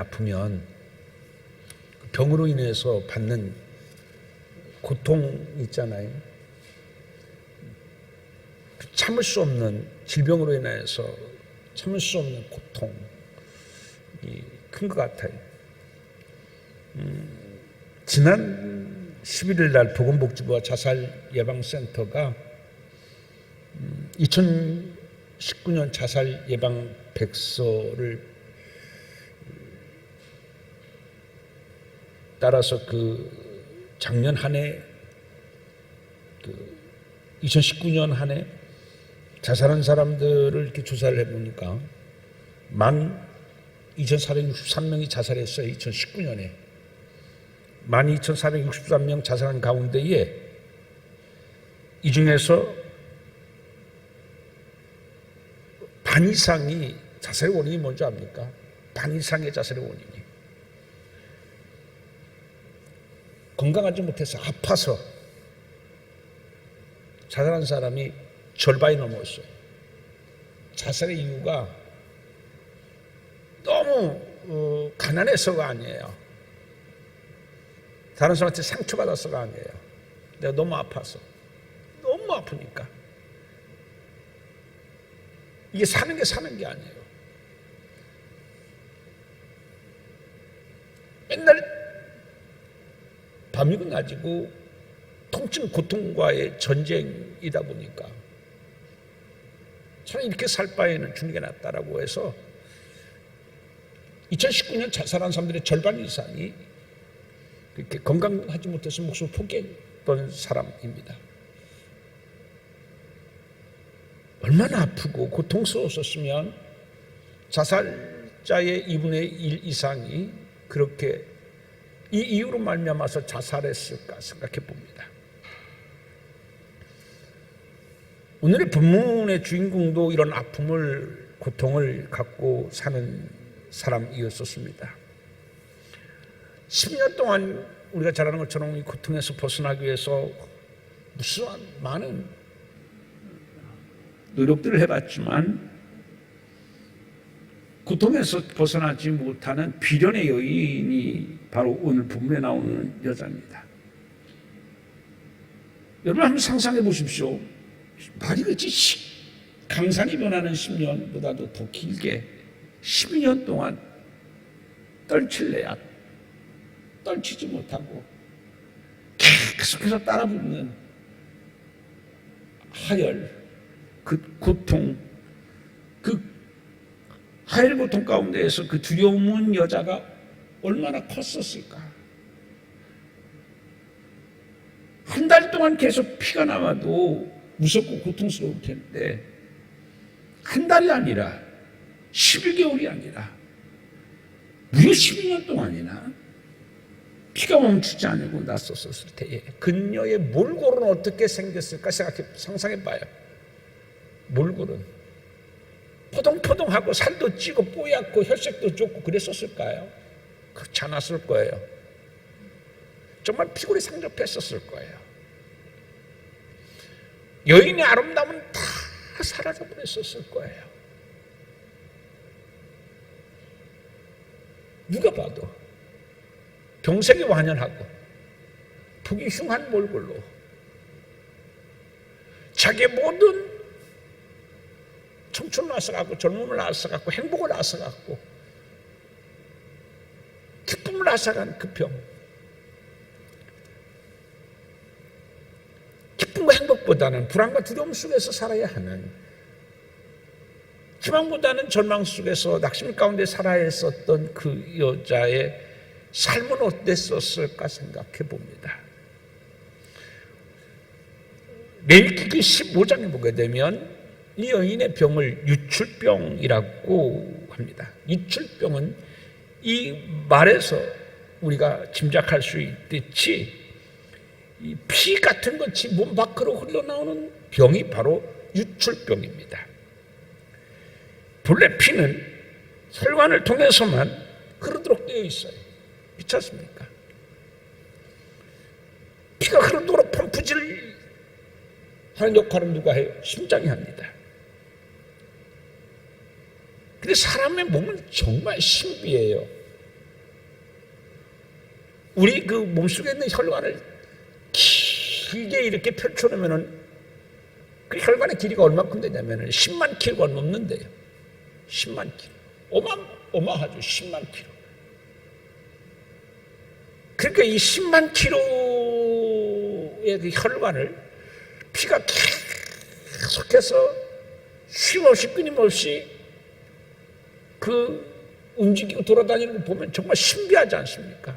아프면 병으로 인해서 받는 고통 있잖아요. 참을 수 없는 질병으로 인해서 참을 수 없는 고통이 큰 것 같아요. 지난 11일 날 보건복지부와 자살예방센터가 2019년 자살 예방 백서를 따라서 작년 한 해 2019년 한 해 자살한 사람들을 이렇게 조사를 해보니까 12,463명이 자살했어요. 2019년에 12,463명 자살한 가운데에 이 중에서 반 이상이 자살의 원인이 뭔지 압니까? 반 이상의 자살의 원인이 건강하지 못해서 아파서 자살한 사람이 절반이 넘었어요. 자살의 이유가 너무 가난해서가 아니에요. 다른 사람한테 상처받아서가 아니에요. 내가 너무 아파서. 너무 아프니까. 이게 사는 게 아니에요. 맨날 밤이고 낮이고 통증 고통과의 전쟁이다 보니까 차라리 이렇게 살 바에는 죽는 게 낫다라고 해서 2019년 자살한 사람들의 절반 이상이 그렇게 건강하지 못해서 목숨을 포기했던 사람입니다. 얼마나 아프고 고통스러웠었으면 자살자의 2분의 1 이상이 그렇게 이 이유로 말미암아서 자살했을까 생각해 봅니다. 오늘의 본문의 주인공도 이런 아픔을, 고통을 갖고 사는 사람이었었습니다. 10년 동안 우리가 잘 아는 것처럼 이 고통에서 벗어나기 위해서 무수한 많은 노력들을 해봤지만 고통에서 벗어나지 못하는 비련의 여인이 바로 오늘 본문에 나오는 여자입니다. 여러분 한번 상상해 보십시오. 말이 그렇지 강산이 변하는 10년보다도 더 길게 12년 동안 떨칠래야 떨치지 못하고 계속해서 따라붙는 하열, 그 고통, 그 하열 고통 가운데에서 그 두려움은 여자가 얼마나 컸었을까. 한 달 동안 계속 피가 나와도 무섭고 고통스러울 텐데 한 달이 아니라 11개월이 아니라 무려 12년 동안이나 피가 멈추지 않고 났었을 때에 그녀의 몰골은 어떻게 생겼을까 상상해봐요. 몰골은 포동포동하고 살도 찌고 뽀얗고 혈색도 좋고 그랬었을까요? 그렇지 않았을 거예요. 정말 피골이 상접했었을 거예요. 여인의 아름다움은 다 사라져버렸었을 거예요. 누가 봐도 병색이 완연하고 보기 흉한 몰골로 자기의 모든 청춘을 앗아갖고 젊음을 앗아갖고 행복을 앗아갖고 기쁨을 앗아간 그 병, 기쁨과 행복보다는 불안과 두려움 속에서 살아야 하는, 희망보다는 절망 속에서 낙심 가운데 살아야 했었던 그 여자의 삶은 어땠었을까 생각해 봅니다. 레위기 15장에 보게 되면 이 여인의 병을 유출병이라고 합니다. 유출병은 이 말에서 우리가 짐작할 수 있듯이 이 피 같은 것이 몸 밖으로 흘러나오는 병이 바로 유출병입니다. 본래 피는 혈관을 통해서만 흐르도록 되어 있어요. 그렇지 않습니까? 피가 흐르도록 펌프질 하는 역할은 누가 해요? 심장이 합니다. 근데 사람의 몸은 정말 신비해요. 우리 그 몸속에 있는 혈관을 길게 이렇게 펼쳐놓으면은 그 혈관의 길이가 얼마큼 되냐면은 10만 킬로가 넘는데요. 10만 킬로. 어마어마하죠. 10만 킬로. 그러니까 이 10만 킬로의 그 혈관을 피가 계속해서 쉼없이 끊임없이 그 움직이고 돌아다니는 거 보면 정말 신비하지 않습니까?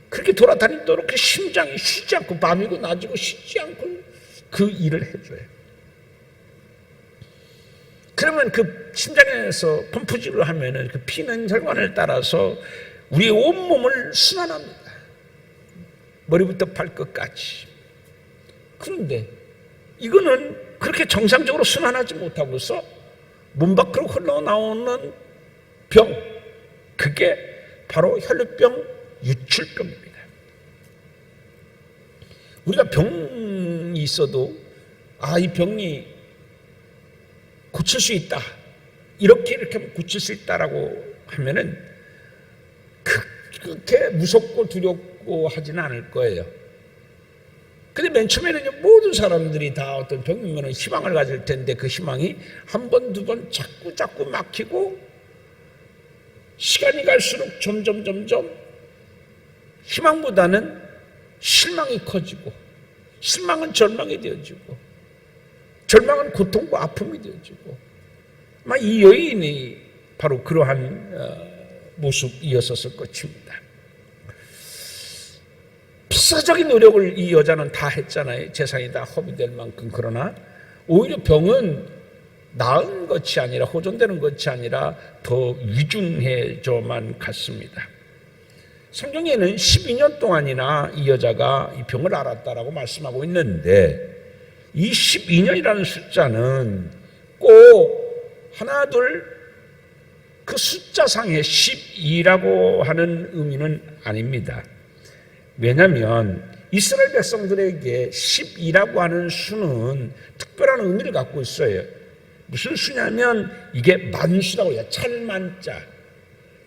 그렇게 돌아다니도록 그 심장이 쉬지 않고 밤이고 낮이고 쉬지 않고 그 일을 해줘요. 그러면 그 심장에서 펌프질을 하면은 그 피는 혈관을 따라서 우리의 온몸을 순환합니다. 머리부터 발끝까지. 그런데 이거는 그렇게 정상적으로 순환하지 못하고서 몸 밖으로 흘러나오는 병, 그게 바로 혈류병, 유출병입니다. 우리가 병이 있어도 이 병이 고칠 수 있다, 이렇게 고칠 수 있다라고 하면은 그렇게 무섭고 두렵고 하지는 않을 거예요. 근데 맨 처음에는 모든 사람들이 다 어떤 병이면 희망을 가질 텐데 그 희망이 한 번, 두 번 자꾸 막히고 시간이 갈수록 점점 희망보다는 실망이 커지고, 실망은 절망이 되어지고, 절망은 고통과 아픔이 되어지고, 이 여인이 바로 그러한 모습이었었을 것입니다. 필사적인 노력을 이 여자는 다 했잖아요. 재산이 다 허비될 만큼. 그러나 오히려 병은 나은 것이 아니라, 호전되는 것이 아니라 더 위중해져만 갔습니다. 성경에는 12년 동안이나 이 여자가 이 병을 앓았다라고 말씀하고 있는데, 이 12년이라는 숫자는 꼭 하나 둘 그 숫자상의 12라고 하는 의미는 아닙니다. 왜냐하면 이스라엘 백성들에게 12라고 하는 수는 특별한 의미를 갖고 있어요. 무슨 수냐면 이게 만수라고 해요. 찰만자.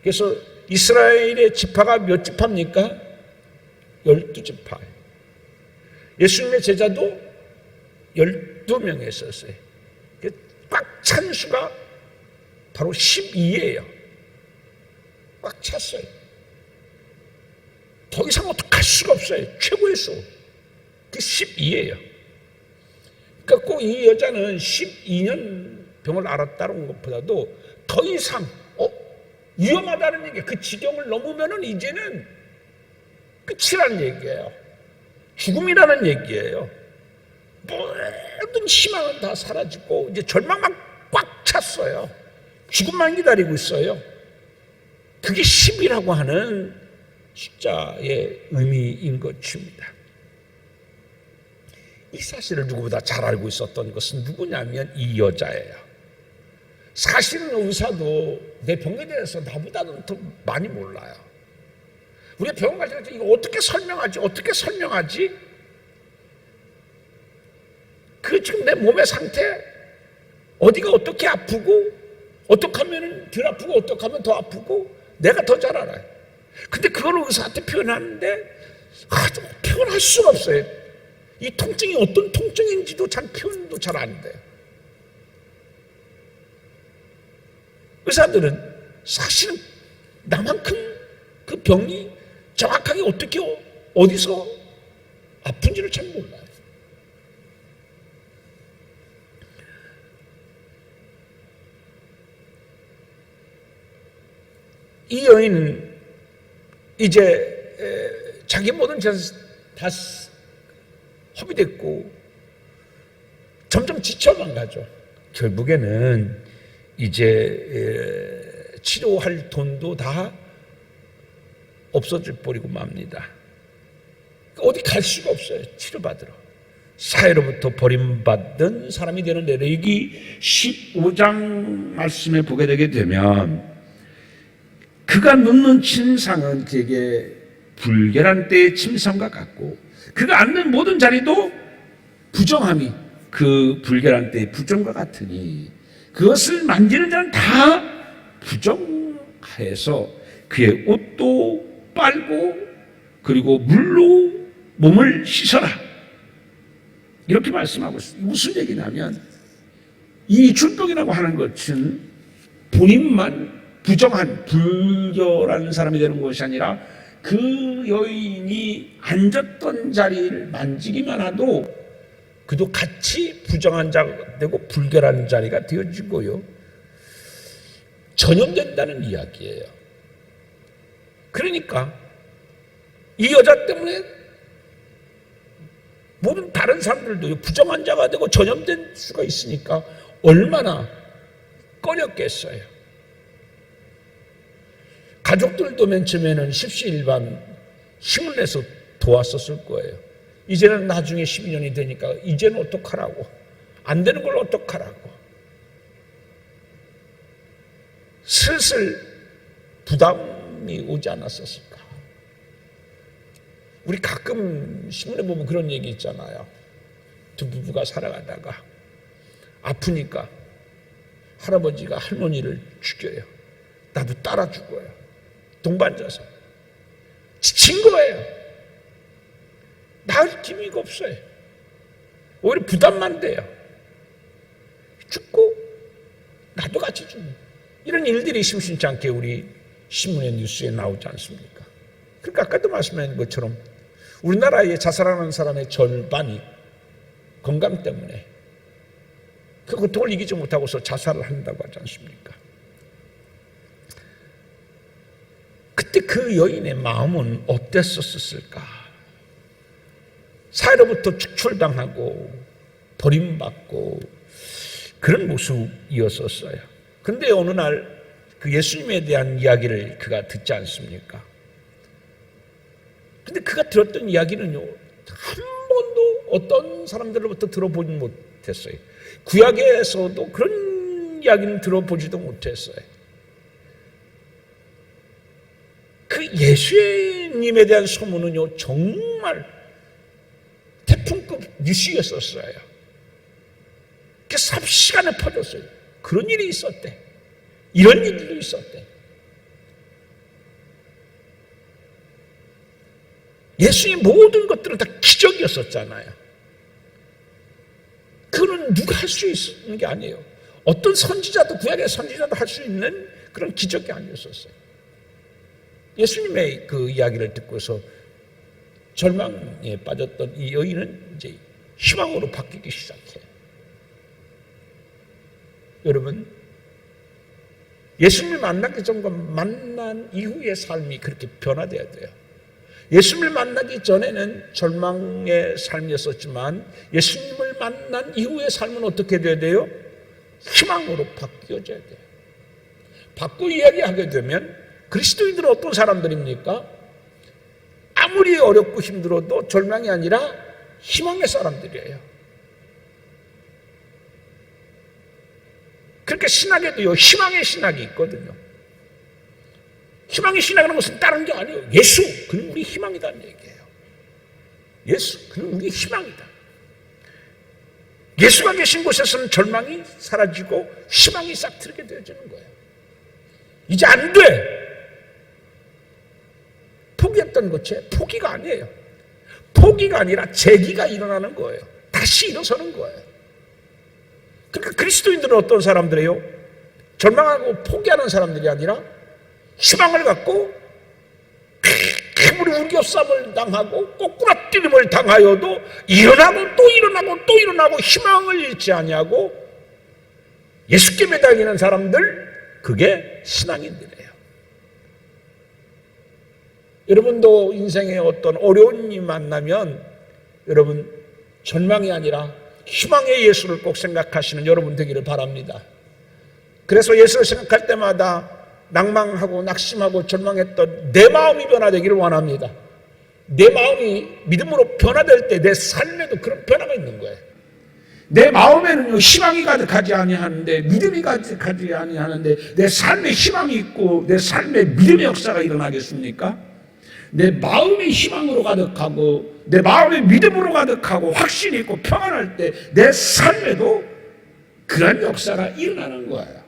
그래서 이스라엘의 지파가 몇 지파입니까? 12지파. 예수님의 제자도 12명이 있었어요. 꽉 찬 수가 바로 12예요. 꽉 찼어요. 더 이상 어떻게 할 수가 없어요. 최고의 수. 그게 12예요. 그러니까 꼭 이 여자는 12년 병을 앓았다는 것보다도 더 이상 위험하다는 얘기예요. 그 지경을 넘으면은 이제는 끝이라는 얘기예요. 죽음이라는 얘기예요. 모든 희망은 다 사라지고 이제 절망만 꽉 찼어요. 죽음만 기다리고 있어요. 그게 10이라고 하는 숫자의 의미인 것입니다. 이 사실을 누구보다 잘 알고 있었던 것은 누구냐면 이 여자예요. 사실은 의사도 내 병에 대해서 나보다는 더 많이 몰라요. 우리가 병원 갈 때 이거 어떻게 설명하지? 그 지금 내 몸의 상태, 어디가 어떻게 아프고, 어떻게 하면 덜 아프고, 어떻게 하면 더 아프고, 내가 더 잘 알아요. 근데 그걸 의사한테 표현하는데 표현할 수가 없어요. 이 통증이 어떤 통증인지도 표현도 잘 안 돼요. 의사들은 사실은 나만큼 그 병이 정확하게 어떻게 어디서 아픈지를 잘 몰라요. 이 여인은 이제 자기 모든 재산 다 허비됐고 점점 지쳐만 가죠. 결국에는 이제 치료할 돈도 다 없어져 버리고 맙니다. 어디 갈 수가 없어요. 치료받으러. 사회로부터 버림받던 사람이 되는 레위기 15장 말씀에 보게 되게 되면 그가 눕는 침상은 그에게 불결한 때의 침상과 같고 그가 앉는 모든 자리도 부정함이 그 불결한 때의 부정과 같으니 그것을 만지는 자는 다 부정하여서 그의 옷도 빨고 그리고 물로 몸을 씻어라. 이렇게 말씀하고 있습니다. 무슨 얘기냐면 이 준복이라고 하는 것은 본인만 부정한 불결한 사람이 되는 것이 아니라 그 여인이 앉았던 자리를 만지기만 해도 그도 같이 부정한 자가 되고 불결한 자리가 되어지고요. 전염된다는 이야기예요. 그러니까 이 여자 때문에 모든 다른 사람들도 부정한 자가 되고 전염될 수가 있으니까 얼마나 꺼렸겠어요. 가족들도 맨 처음에는 십시일반 힘을 내서 도왔었을 거예요. 이제는 나중에 12년이 되니까 이제는 어떡하라고, 안 되는 걸 어떡하라고. 슬슬 부담이 오지 않았었을까. 우리 가끔 신문에 보면 그런 얘기 있잖아요. 두 부부가 살아가다가 아프니까 할아버지가 할머니를 죽여요. 나도 따라 죽어요. 동반자서 지친 거예요. 나을 기미가 없어요. 오히려 부담만 돼요. 죽고 나도 같이 죽는 이런 일들이 심심치 않게 우리 신문의 뉴스에 나오지 않습니까? 그러니까 아까도 말씀하신 것처럼 우리나라에 자살하는 사람의 절반이 건강 때문에 그 고통을 이기지 못하고서 자살을 한다고 하지 않습니까? 그때 그 여인의 마음은 어땠었을까? 사회로부터 축출당하고 버림받고 그런 모습이었었어요. 그런데 어느 날 그 예수님에 대한 이야기를 그가 듣지 않습니까? 근데 그가 들었던 이야기는요, 한 번도 어떤 사람들로부터 들어보지 못했어요. 구약에서도 그런 이야기는 들어보지도 못했어요. 그 예수님에 대한 소문은요, 정말 태풍급 뉴스였었어요. 그 삽시간에 퍼졌어요. 그런 일이 있었대. 이런 일도 있었대. 예수의 모든 것들은 다 기적이었었잖아요. 그거는 누가 할 수 있는 게 아니에요. 어떤 선지자도, 구약의 선지자도 할 수 있는 그런 기적이 아니었었어요. 예수님의 그 이야기를 듣고서 절망에 빠졌던 이 여인은 이제 희망으로 바뀌기 시작해요. 여러분, 예수님을 만나기 전과 만난 이후의 삶이 그렇게 변화돼야 돼요. 예수님을 만나기 전에는 절망의 삶이었었지만 예수님을 만난 이후의 삶은 어떻게 돼야 돼요? 희망으로 바뀌어져야 돼요. 바꾸 이야기하게 되면 그리스도인들은 어떤 사람들입니까? 아무리 어렵고 힘들어도 절망이 아니라 희망의 사람들이에요. 그러니까 신학에도요, 희망의 신학이 있거든요. 희망의 신학이라는 것은 다른 게 아니에요. 예수, 그는 우리 희망이라는 얘기예요. 예수, 그는 우리 희망이다. 예수가 계신 곳에서는 절망이 사라지고 희망이 싹트게 되어지는 거예요. 이제 안 돼! 포기했던 것이 포기가 아니에요. 포기가 아니라 재기가 일어나는 거예요. 다시 일어서는 거예요. 그러니까 그리스도인들은 어떤 사람들이에요? 절망하고 포기하는 사람들이 아니라 희망을 갖고 아무리 우겨쌈을 당하고 꼬꾸라뜨림을 당하여도 일어나고 또 일어나고 또 일어나고 희망을 잃지 아니하고 예수께 매달리는 사람들, 그게 신앙인들이에요. 여러분도 인생에 어떤 어려운 일이 만나면 여러분 절망이 아니라 희망의 예수를 꼭 생각하시는 여러분 되기를 바랍니다. 그래서 예수를 생각할 때마다 낭망하고 낙심하고 절망했던 내 마음이 변화되기를 원합니다. 내 마음이 믿음으로 변화될 때 내 삶에도 그런 변화가 있는 거예요. 내 마음에는요, 희망이 가득하지 아니하는데, 믿음이 가득하지 아니하는데 내 삶에 희망이 있고 내 삶에 믿음의 역사가 일어나겠습니까? 내 마음이 희망으로 가득하고 내 마음이 믿음으로 가득하고 확신이 있고 평안할 때 내 삶에도 그런 역사가 일어나는 거예요.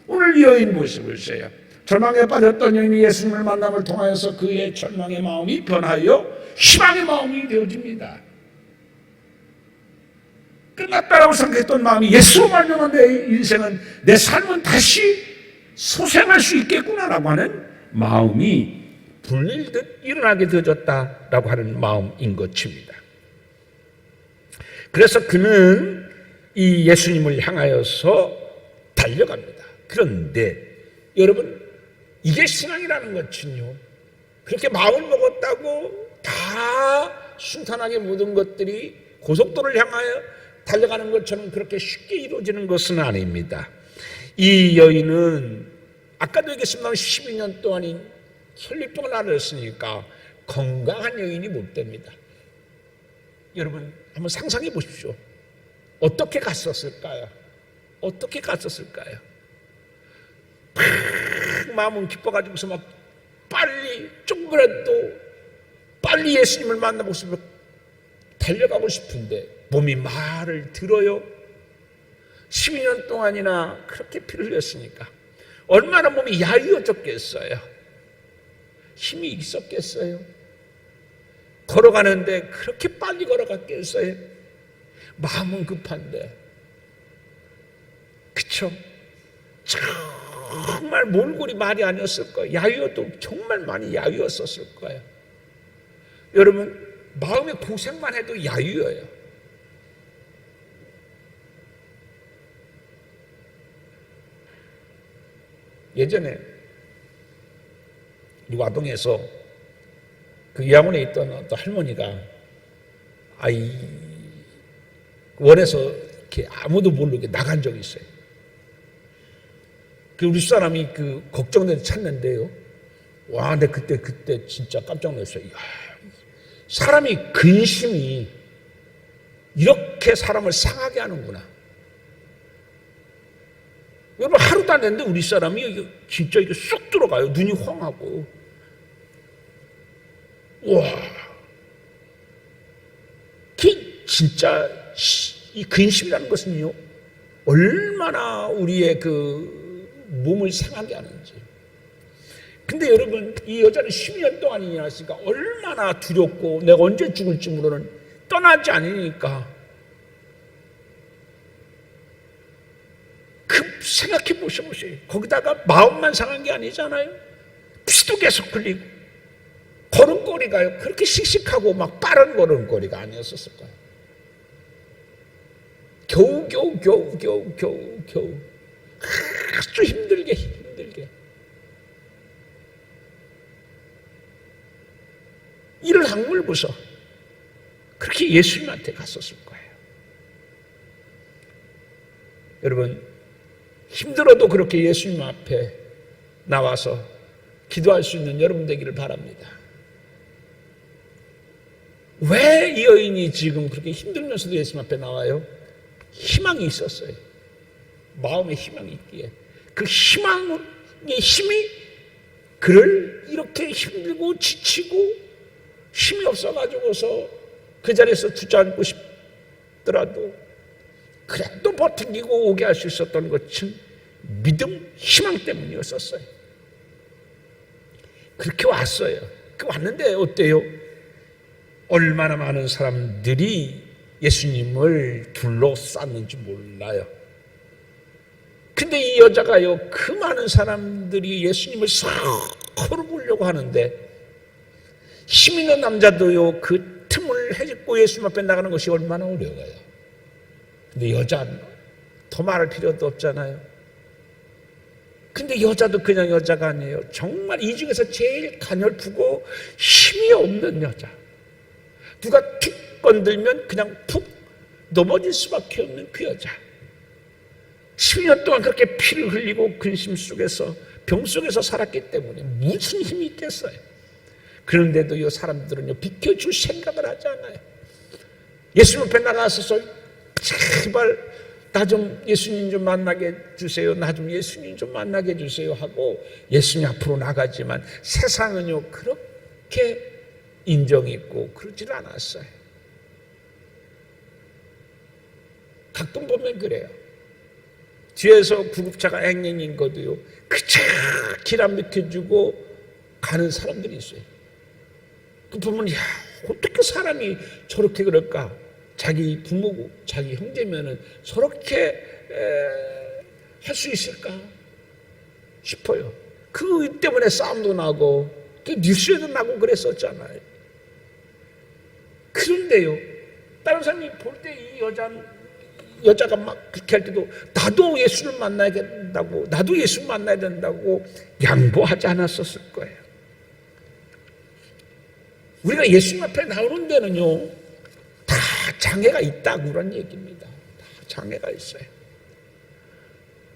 오늘 이 여인 모습을 보세요. 절망에 빠졌던 여인이 예수님을 만남을 통하여서 그의 절망의 마음이 변하여 희망의 마음이 되어집니다. 끝났다라고 생각했던 마음이 예수로 말미암아 내 인생은, 내 삶은 다시 소생할 수 있겠구나라고 하는 마음이 불릴듯 일어나게 되어졌다라고 하는 마음인 것입니다. 그래서 그는 이 예수님을 향하여서 달려갑니다. 그런데 여러분, 이게 신앙이라는 것은요, 그렇게 마음을 먹었다고 다 순탄하게 모든 것들이 고속도로를 향하여 달려가는 것처럼 그렇게 쉽게 이루어지는 것은 아닙니다. 이 여인은 아까도 얘기했습니다만 12년 동안인 혈류병을 앓았으니까 건강한 여인이 못 됩니다. 여러분 한번 상상해 보십시오. 어떻게 갔었을까요? 어떻게 갔었을까요? 막 마음은 기뻐가지고서 막 빨리 조금이라도 빨리 예수님을 만나고 싶어 달려가고 싶은데 몸이 말을 들어요. 12년 동안이나 그렇게 피를 흘렸으니까 얼마나 몸이 야위어졌겠어요. 힘이 있었겠어요. 걸어가는데 그렇게 빨리 걸어갔겠어요. 마음은 급한데, 그쵸? 정말 몰골이 말이 아니었을 거예요. 야위어도 정말 많이 야위었었을 거예요. 여러분, 마음의 고생만 해도 야위어요. 예전에 우리 와동에서 그 요양원에 있던 어떤 할머니가 아이 원에서 이렇게 아무도 모르게 나간 적이 있어요. 그 우리 사람이 그 걱정돼서 찾는데요. 와, 근데 그때 진짜 깜짝 놀랐어요. 이야, 사람이 근심이 이렇게 사람을 상하게 하는구나. 여러분, 하루도 안 됐는데 우리 사람이 진짜 이게 쑥 들어가요. 눈이 황하고. 와, 진짜 이 근심이라는 것은요, 얼마나 우리의 그 몸을 상하게 하는지. 근데 여러분, 이 여자는 12년 동안이나 했으니까 얼마나 두렵고 내가 언제 죽을지 모르는, 떠나지 않으니까. 생각해 보셔보세요. 거기다가 마음만 상한 게 아니잖아요. 피도 계속 흘리고 걸음걸이가요, 그렇게 씩씩하고 막 빠른 걸음걸이가 아니었을 거예요. 겨우 아주 힘들게 이를 악물고서 그렇게 예수님한테 갔었을 거예요. 여러분, 힘들어도 그렇게 예수님 앞에 나와서 기도할 수 있는 여러분 되기를 바랍니다. 왜 이 여인이 지금 그렇게 힘들면서도 예수님 앞에 나와요? 희망이 있었어요. 마음에 희망이 있기에. 그 희망의 힘이 그를 이렇게 힘들고 지치고 힘이 없어가지고서 그 자리에서 주저앉고 싶더라도 그래도 버티고 오게 할 수 있었던 것은 믿음, 희망 때문이었었어요. 그렇게 왔어요. 왔는데 어때요? 얼마나 많은 사람들이 예수님을 둘러쌌는지 몰라요. 근데 이 여자가요, 그 많은 사람들이 예수님을 서로 보려고 하는데 힘 있는 남자도요, 그 틈을 헤집고 예수님 앞에 나가는 것이 얼마나 어려워요. 근데 여자는 더 말할 필요도 없잖아요. 근데 여자도 그냥 여자가 아니에요. 정말 이 중에서 제일 가냘프고 힘이 없는 여자. 누가 툭 건들면 그냥 푹 넘어질 수밖에 없는 그 여자. 10년 동안 그렇게 피를 흘리고 근심 속에서, 병 속에서 살았기 때문에 무슨 힘이 있겠어요. 그런데도 이 사람들은요, 비켜줄 생각을 하지 않아요. 예수님 앞에 나가서 제발 나 좀 예수님 좀 만나게 해주세요. 나 좀 예수님 좀 만나게 해주세요 하고 예수님 앞으로 나가지만 세상은요, 그렇게 인정이 있고 그러질 않았어요. 가끔 보면 그래요. 뒤에서 구급차가 앵앵인 거도요. 그저 길 안 비켜주고 가는 사람들이 있어요. 그 보면 야 어떻게 사람이 저렇게 그럴까? 자기 부모고 자기 형제면은 저렇게 할 수 있을까 싶어요. 그 때문에 싸움도 나고 뉴스에도 나고 그랬었잖아요. 그런데요, 다른 사람이 볼 때 이 여자가 막 그렇게 할 때도 나도 예수를 만나야 된다고, 나도 예수 만나야 된다고 양보하지 않았었을 거예요. 우리가 예수님 앞에 나오는 데는요, 다 장애가 있다고 그런 얘기입니다. 다 장애가 있어요.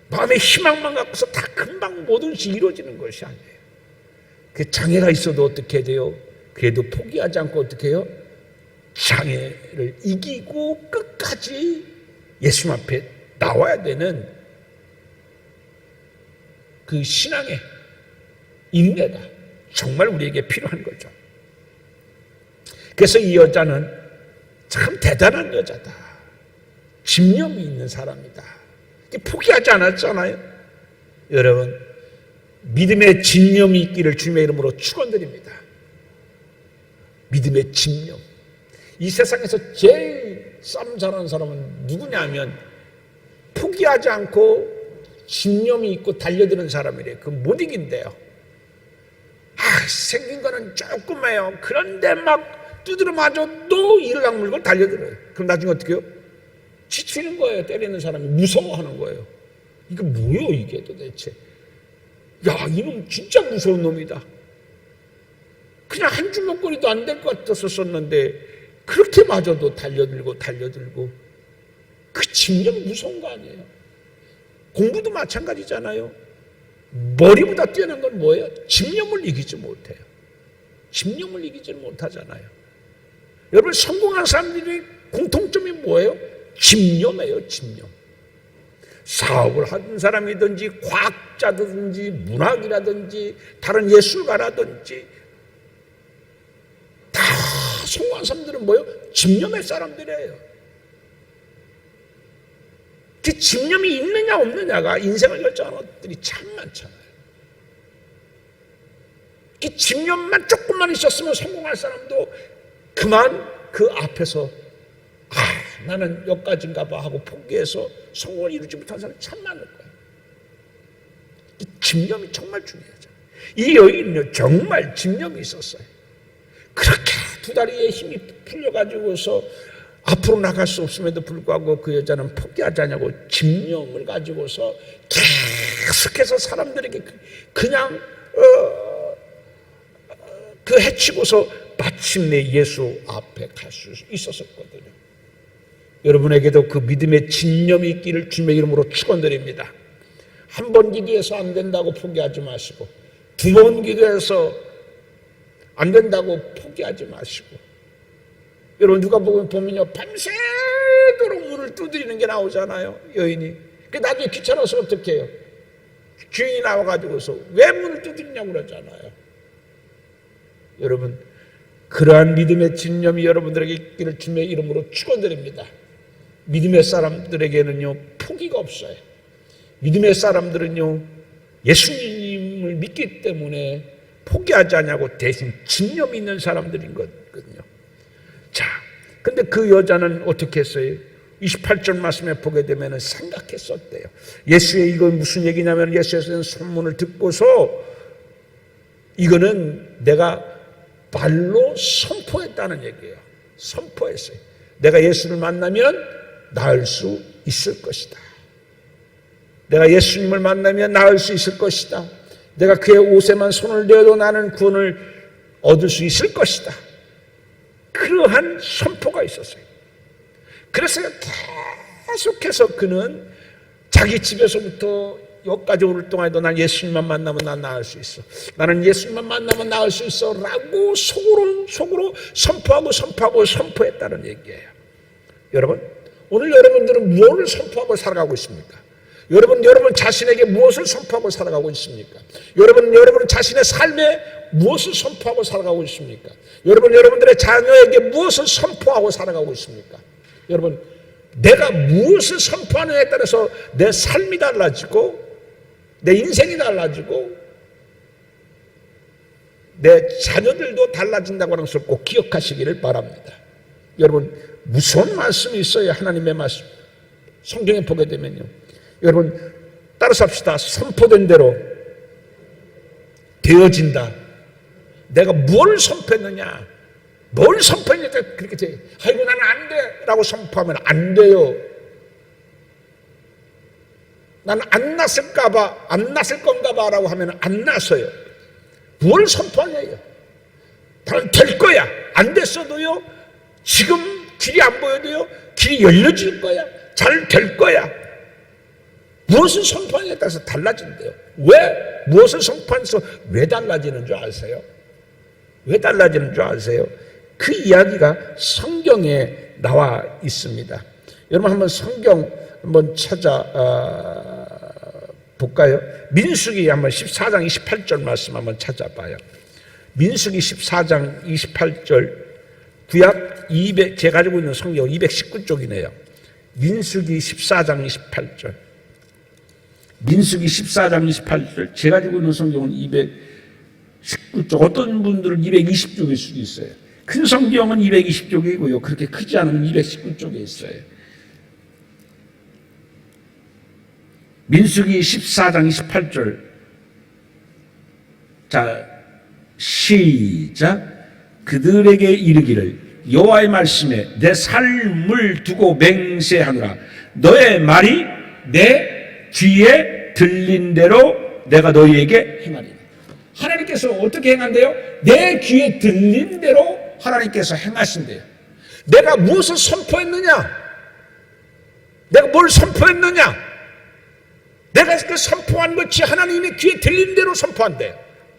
마음의 희망만 갖고서 다 금방 뭐든지 이루어지는 것이 아니에요. 그 장애가 있어도 어떻게 돼요? 그래도 포기하지 않고 어떻게 해요? 장애를 이기고 끝까지 예수님 앞에 나와야 되는 그 신앙의 인내가 정말 우리에게 필요한 거죠. 그래서 이 여자는 참 대단한 여자다. 집념이 있는 사람이다. 포기하지 않았잖아요. 여러분, 믿음의 집념이 있기를 주님의 이름으로 축원드립니다. 믿음의 집념. 이 세상에서 제일 싸움 잘하는 사람은 누구냐면 포기하지 않고 집념이 있고 달려드는 사람이래요. 그 못 이긴대요. 생긴 거는 조그매요. 그런데 막 두드려 맞아도 이를 악물고 달려들어요. 그럼 나중에 어떻게 해요? 지치는 거예요. 때리는 사람이 무서워하는 거예요. 이게 뭐예요 이게 도대체. 야, 이놈 진짜 무서운 놈이다. 그냥 한 주먹거리도 안 될 것 같았었는데 그렇게 맞아도 달려들고 그 집념이 무서운 거 아니에요. 공부도 마찬가지잖아요. 머리보다 뛰어난 건 뭐예요? 집념을 이기지 못해요. 집념을 이기지 못하잖아요. 여러분, 성공한 사람들이 공통점이 뭐예요? 집념이에요. 집념. 사업을 하는 사람이든지 과학자든지 문학이라든지 다른 예술가라든지 다 성공한 사람들은 뭐예요? 집념의 사람들이에요. 그 집념이 있느냐 없느냐가 인생을 결정하는 것들이 참 많잖아요. 그 집념만 조금만 있었으면 성공할 사람도 그만 그 앞에서 나는 여기까지인가 봐 하고 포기해서 성공을 이루지 못한 사람이 참 많을 거예요. 이 집념이 정말 중요하죠. 이 여인은요 정말 집념이 있었어요. 그렇게 두 다리에 힘이 풀려가지고서 앞으로 나갈 수 없음에도 불구하고 그 여자는 포기하지 않냐고 집념을 가지고서 계속해서 사람들에게 그냥 그 해치고서 마침내 예수 앞에 갈 수 있었거든요. 여러분에게도 그 믿음의 집념이 있기를 주님의 이름으로 축원드립니다. 한 번 기도해서 안 된다고 포기하지 마시고 두 번 기도해서 안 된다고 포기하지 마시고 여러분 누가 보면요 밤새도록 문을 두드리는 게 나오잖아요. 여인이 나중에 귀찮아서 어떻게 해요? 주인이 나와가지고서 왜 문을 두드리냐고 그러잖아요. 여러분 그러한 믿음의 집념이 여러분들에게 있기를 주님의 이름으로 축원드립니다. 믿음의 사람들에게는요 포기가 없어요. 믿음의 사람들은요 예수님을 믿기 때문에 포기하지 않냐고 대신 집념이 있는 사람들인 거거든요. 자, 근데 그 여자는 어떻게 했어요? 28절 말씀에 보게 되면 생각했었대요. 예수의 이건 무슨 얘기냐면 예수의 소문을 듣고서 이거는 내가 말로 선포했다는 얘기예요. 선포했어요. 내가 예수를 만나면 나을 수 있을 것이다. 내가 예수님을 만나면 나을 수 있을 것이다. 내가 그의 옷에만 손을 대어도 나는 구원을 얻을 수 있을 것이다. 그러한 선포가 있었어요. 그래서 계속해서 그는 자기 집에서부터 여기까지 오를 동안에도 난 예수님만 만나면 난 나을 수 있어. 나는 예수님만 만나면 나을 수 있어 라고 속으로 선포했다는 얘기예요. 여러분 오늘 여러분들은 무엇을 선포하고 살아가고 있습니까? 여러분 자신에게 무엇을 선포하고 살아가고 있습니까? 여러분 자신의 삶에 무엇을 선포하고 살아가고 있습니까? 여러분들의 자녀에게 무엇을 선포하고 살아가고 있습니까? 여러분 내가 무엇을 선포하느냐에 따라서 내 삶이 달라지고 내 인생이 달라지고 내 자녀들도 달라진다고 하는 것을 꼭 기억하시기를 바랍니다. 여러분, 무서운 말씀이 있어요. 하나님의 말씀. 성경에 보게 되면요. 여러분, 따라서 합시다. 선포된 대로 되어진다. 내가 뭘 선포했느냐, 뭘 선포했느냐, 그렇게 돼. 아이고, 나는 안 돼. 라고 선포하면 안 돼요. 나는 안 났을까봐, 안 났을 건가봐. 라고 하면 안 났어요. 뭘 선포하냐요. 나는 될 거야. 안 됐어도요, 지금 길이 안 보여도요, 길이 열려질 거야. 잘 될 거야. 무엇을 선포하냐에 따라서 달라진대요. 왜? 무엇을 선포해서 왜 달라지는 줄 아세요? 왜 달라지는 줄 아세요? 그 이야기가 성경에 나와 있습니다. 여러분, 한번 성경 한번 찾아 볼까요? 민수기 한번 14장 28절 말씀 한번 찾아봐요. 민수기 14장 28절, 구약 200, 제가 가지고 있는 성경 219쪽이네요. 민수기 14장 28절. 민수기 14장 28절. 제가 가지고 있는 성경은 219쪽. 어떤 분들은 220쪽일 수도 있어요. 큰 성경은 220쪽이고요. 그렇게 크지 않으면 219쪽에 있어요. 민수기 14장 28절. 자, 시작. 그들에게 이르기를 여호와의 말씀에 내 삶을 두고 맹세하노라. 너의 말이 내 귀에 들린 대로 내가 너희에게 행하리라. 하나님께서 어떻게 행한대요? 내 귀에 들린 대로 하나님께서 행하신대요. 내가 무엇을 선포했느냐? 내가 뭘 선포했느냐? 내가 그 선포한 것이 하나님의 귀에 들린 대로 선포한대요.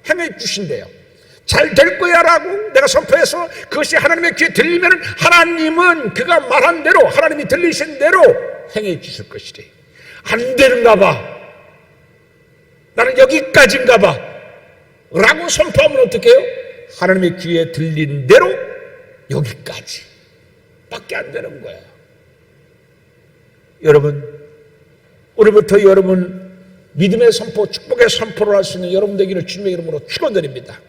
행해 주신대요. 잘 될 거야 라고 내가 선포해서 그것이 하나님의 귀에 들리면 하나님은 그가 말한 대로, 하나님이 들리신 대로 행해 주실 것이래. 안 되는가 봐, 나는 여기까지인가 봐 라고 선포하면 어떻게 해요? 하나님의 귀에 들린 대로 여기까지 밖에 안 되는 거예요. 여러분, 오늘부터 여러분 믿음의 선포, 축복의 선포를 할 수 있는 여러분 되기를 주님의 이름으로 축원드립니다.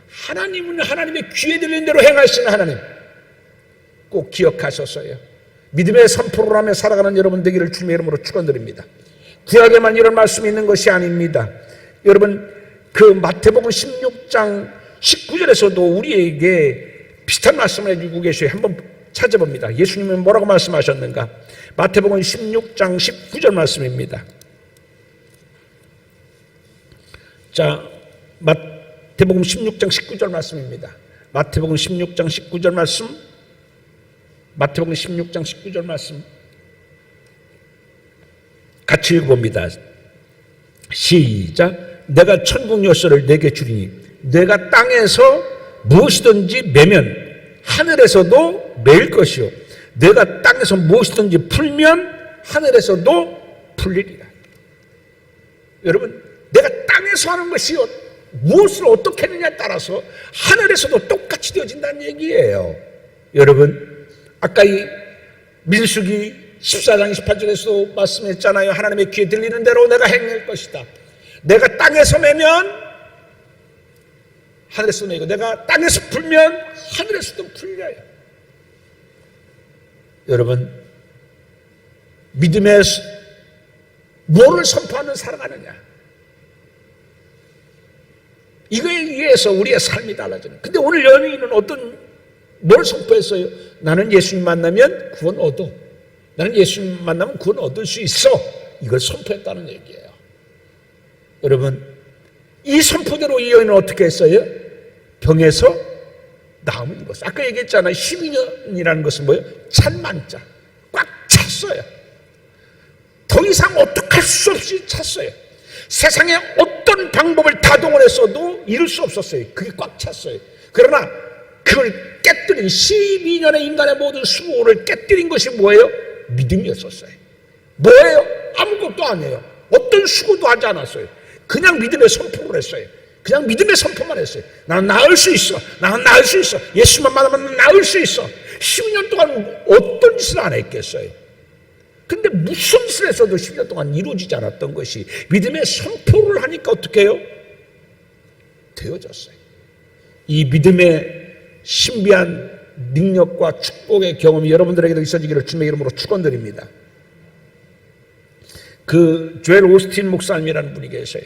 하나님은 하나님의 귀에 들린 대로 행하시는 하나님, 꼭 기억하셨어요. 믿음의 선포를 하며 살아가는 여러분 되기를 주님의 이름으로 축원드립니다. 구약에만 이런 말씀이 있는 것이 아닙니다. 여러분, 그 마태복음 16장 19절에서도 우리에게 비슷한 말씀을 해주고 계셔요. 한번 찾아봅니다. 예수님은 뭐라고 말씀하셨는가? 마태복음 16장 19절 말씀입니다. 자, 마태복음 16장 19절 말씀입니다. 마태복음 16장 19절 말씀, 마태복음 16장 19절 말씀 같이 읽어봅니다. 시작. 내가 천국 열쇠를 내게 주리니 내가 땅에서 무엇이든지 매면 하늘에서도 매일 것이요 내가 땅에서 무엇이든지 풀면 하늘에서도 풀리리라. 여러분, 내가 땅에서 하는 것이요 무엇을 어떻게 했느냐에 따라서 하늘에서도 똑같이 되어진다는 얘기예요. 여러분, 아까 이 민수기 14장 28절에서도 말씀했잖아요. 하나님의 귀에 들리는 대로 내가 행할 것이다. 내가 땅에서 매면 하늘에서도 매고 내가 땅에서 풀면 하늘에서도 풀려요. 여러분, 믿음의 뭐를 선포하며 살아가느냐, 이거에 의해서 우리의 삶이 달라지는. 근데 오늘 연예인은 뭘 선포했어요? 나는 예수님 만나면 구원 얻어. 나는 예수님 만나면 구원 얻을 수 있어. 이걸 선포했다는 얘기예요. 여러분, 이 선포대로 이 여인은 어떻게 했어요? 병에서 나음을 입었어요. 아까 얘기했잖아요. 12년이라는 것은 뭐예요? 찬만자. 꽉 찼어요. 더 이상 어떡할 수 없이 찼어요. 세상에 어떤 방법을 다 동원했어도 이룰 수 없었어요. 그게 꽉 찼어요. 그러나 그걸 깨뜨린 12년의 인간의 모든 수고를 깨뜨린 것이 뭐예요? 믿음이었었어요. 뭐예요? 아무것도 아니에요. 어떤 수고도 하지 않았어요. 그냥 믿음의 선포를 했어요. 그냥 믿음의 선포만 했어요. 나는 나을 수 있어. 나는 나을 수 있어. 예수만 만나면 나을 수 있어. 12년 동안 어떤 짓을 안 했겠어요? 근데 무슨 짓을 했어도 10년 동안 이루어지지 않았던 것이 믿음의 선포를 하니까 어떻게 해요? 되어졌어요. 이 믿음의 신비한 능력과 축복의 경험이 여러분들에게도 있어지기를 주님의 이름으로 축원드립니다. 그 조엘 오스틴 목사님이라는 분이 계세요.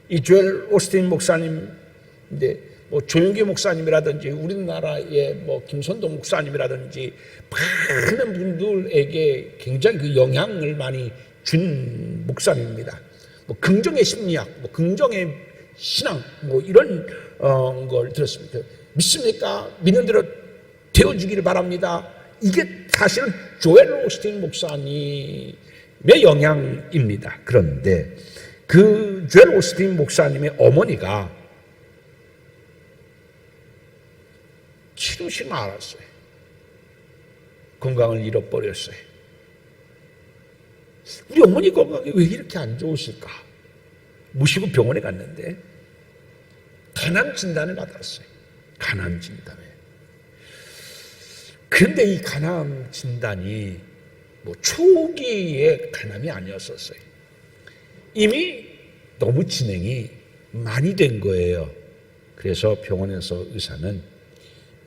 이 조엘 오스틴 목사님인데 뭐 조용기 목사님이라든지 우리나라의 뭐 김선동 목사님이라든지 많은 분들에게 굉장히 그 영향을 많이 준 목사님입니다. 뭐 긍정의 심리학, 뭐 긍정의 신앙, 뭐 이런 걸 들었습니다. 믿습니까? 믿는 대로 되어주기를 바랍니다. 이게 사실은 조엘 오스틴 목사님의 영향입니다. 그런데 그 조엘 오스틴 목사님의 어머니가 치료실 알았어요. 건강을 잃어버렸어요. 우리 어머니 건강이 왜 이렇게 안 좋으실까? 모시고 병원에 갔는데 간암 진단을 받았어요. 간암 진단을. 그런데 이 간암 진단이 뭐 초기의 간암이 아니었었어요. 이미 너무 진행이 많이 된 거예요. 그래서 병원에서 의사는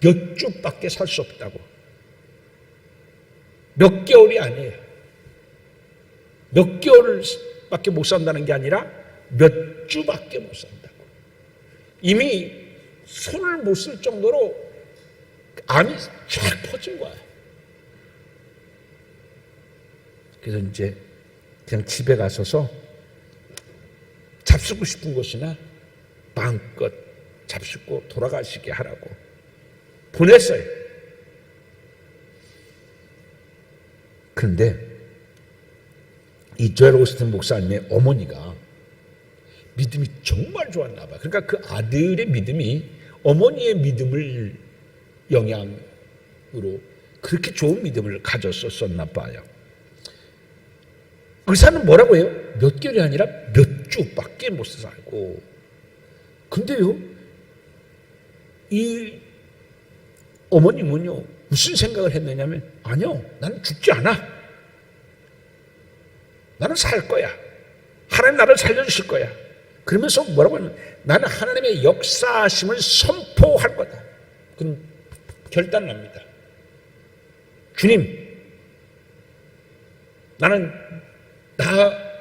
몇 주밖에 살 수 없다고. 몇 개월이 아니에요. 몇 개월밖에 못 산다는 게 아니라 몇 주밖에 못 산다고. 이미 손을 못 쓸 정도로 암이 쫙 퍼진 거야. 그래서 이제 그냥 집에 가서서 잡수고 싶은 것이나 마음껏 잡수고 돌아가시게 하라고 보냈어요. 그런데 이 조엘 오스틴 목사님의 어머니가 믿음이 정말 좋았나 봐요. 그러니까 그 아들의 믿음이 어머니의 믿음을 영향으로 그렇게 좋은 믿음을 가졌었나 봐요. 의사는 뭐라고 해요? 몇 개월이 아니라 몇 주밖에 못 살고. 근데요, 이 어머님은요, 무슨 생각을 했느냐면, 아니요, 나는 죽지 않아. 나는 살 거야. 하나님 나를 살려주실 거야. 그러면서 뭐라고 하냐면, 나는 하나님의 역사하심을 선포할 거다. 그럼 결단을 합니다. 주님, 나는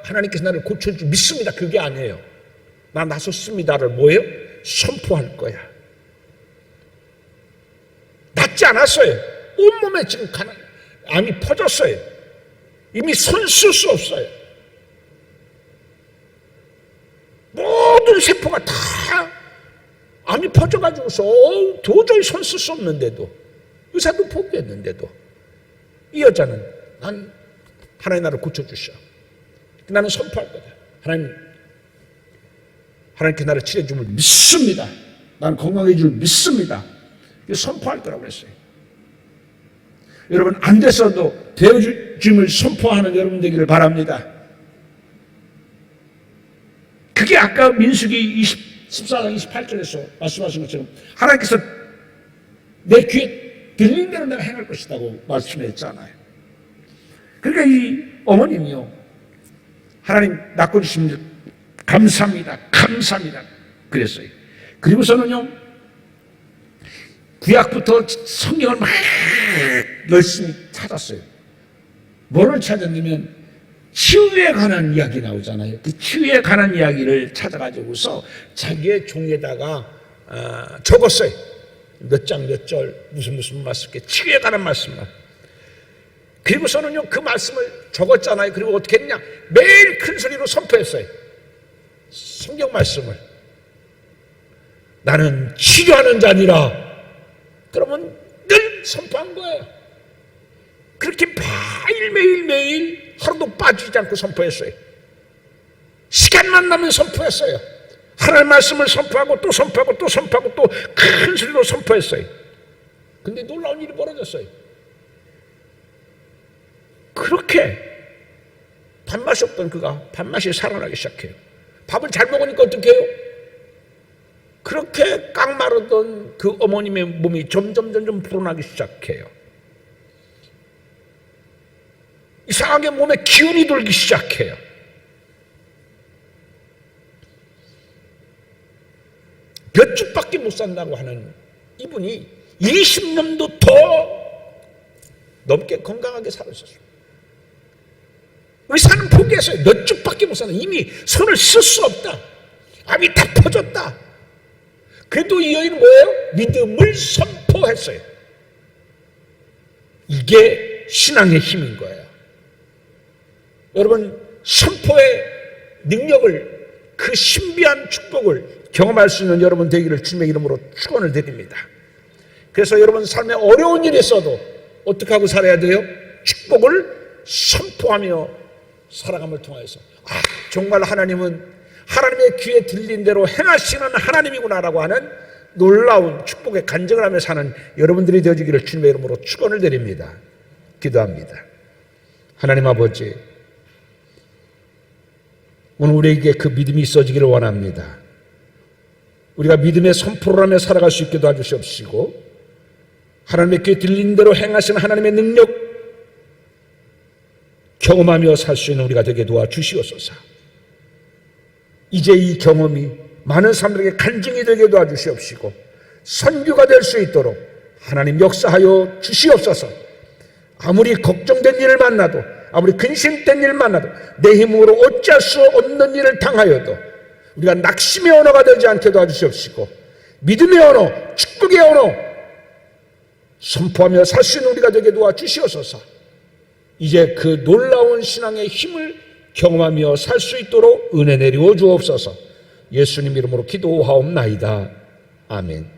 하나님께서 나를 고쳐줄 믿습니다. 그게 아니에요. 나 나섰습니다를 뭐예요? 선포할 거야. 낫지 않았어요. 온몸에 지금 암이 퍼졌어요. 이미 손 쓸 수 없어요. 모든 세포가 다 암이 퍼져가지고서 도저히 손 쓸 수 없는데도, 의사도 포기했는데도 이 여자는 난 하나님 나를 고쳐주셔. 나는 선포할 거다. 하나님께 나를 치료해줌을 믿습니다. 나는 건강해줄 믿습니다. 선포할 거라고 했어요. 여러분, 안 돼서도 되어줌을 선포하는 여러분 되기를 바랍니다. 그게 아까 민수기 14장 28절에서 말씀하신 것처럼 하나님께서 내 귀에 들린 대로 내가 행할 것이라고 말씀했잖아요. 그러니까 이 어머님이요, 하나님 낳고 주시면 감사합니다. 감사합니다. 그랬어요. 그리고서는요, 구약부터 성경을 막 열심히 찾았어요. 뭐를 찾았냐면 치유에 관한 이야기 나오잖아요. 그 치유에 관한 이야기를 찾아가지고서 자기의 종에다가 적었어요. 몇 장 몇 절 무슨 말씀, 치유에 관한 말씀만. 그리고서는요, 그 말씀을 적었잖아요. 그리고 어떻게 했냐? 매일 큰 소리로 선포했어요. 성경 말씀을. 나는 치료하는 자니라. 그러면 늘 선포한 거예요. 그렇게 매일 하루도 빠지지 않고 선포했어요. 시간만 나면 선포했어요. 하나님의 말씀을 선포하고 또 선포하고 또 선포하고 또 큰 소리로 선포했어요. 근데 놀라운 일이 벌어졌어요. 그렇게 밥맛이 없던 그가 밥맛이 살아나기 시작해요. 밥을 잘 먹으니까 어떻게 해요? 그렇게 깡마르던 그 어머님의 몸이 점점 불어나기 시작해요. 이상하게 몸에 기운이 돌기 시작해요. 몇 주밖에 못 산다고 하는 이분이 20년도 더 넘게 건강하게 살았었어요. 의사는 포기했어요. 몇 주밖에 못 산다. 이미 손을 쓸 수 없다. 암이 다 퍼졌다. 그래도 이 여인은 뭐예요? 믿음을 선포했어요. 이게 신앙의 힘인 거예요. 여러분, 선포의 능력을, 그 신비한 축복을 경험할 수 있는 여러분 되기를 주님의 이름으로 축원을 드립니다. 그래서 여러분 삶에 어려운 일이 있어도 어떻게 하고 살아야 돼요? 축복을 선포하며 살아감을 통해서 정말 하나님은 하나님의 귀에 들린 대로 행하시는 하나님이구나라고 하는 놀라운 축복의 간증을 하며 사는 여러분들이 되어지기를 주님의 이름으로 축원을 드립니다. 기도합니다. 하나님 아버지, 오늘 우리에게 그 믿음이 있어지기를 원합니다. 우리가 믿음의 선포를 하며 살아갈 수 있게 도와주시옵시고, 하나님의 귀에 들린 대로 행하시는 하나님의 능력 경험하며 살 수 있는 우리가 되게 도와주시옵소서. 이제 이 경험이 많은 사람들에게 간증이 되게 도와주시옵시고 선교가 될 수 있도록 하나님 역사하여 주시옵소서. 아무리 걱정된 일을 만나도, 아무리 근심된 일을 만나도, 내 힘으로 어찌할 수 없는 일을 당하여도 우리가 낙심의 언어가 되지 않게 도와주시옵시고 믿음의 언어, 축복의 언어 선포하며 살 수 있는 우리가 되게 도와주시옵소서. 이제 그 놀라운 신앙의 힘을 경험하며 살 수 있도록 은혜 내리워 주옵소서. 예수님 이름으로 기도하옵나이다. 아멘.